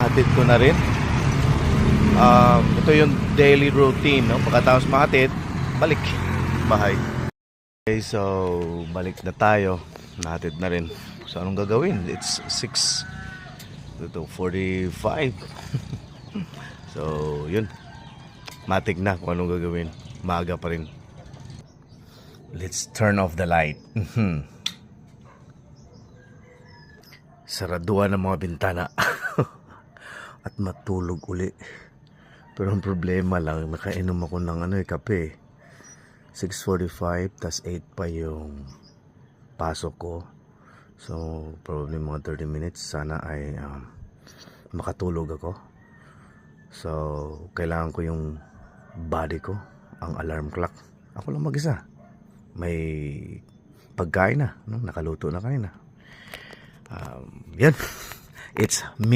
hatid ko na rin. Ito yung daily routine, no? Pagkatapos mahatid, balik bahay. Okay, so balik na tayo. Nahatid na rin. So anong gagawin? It's 6:45. So yun, matik na kung anong gagawin. Maaga pa rin. Let's turn off the light. Saraduan ang mga bintana. At matulog uli. Pero ang problema lang, nakainom ako ng kape. 6:45 tas 8 pa yung pasok ko. So probably mga 30 minutes sana ay makatulog ako. So kailangan ko yung body ko, ang alarm clock. Ako lang mag-isa. May pagkain na, no? Nakaluto na kanina. Yan. It's me.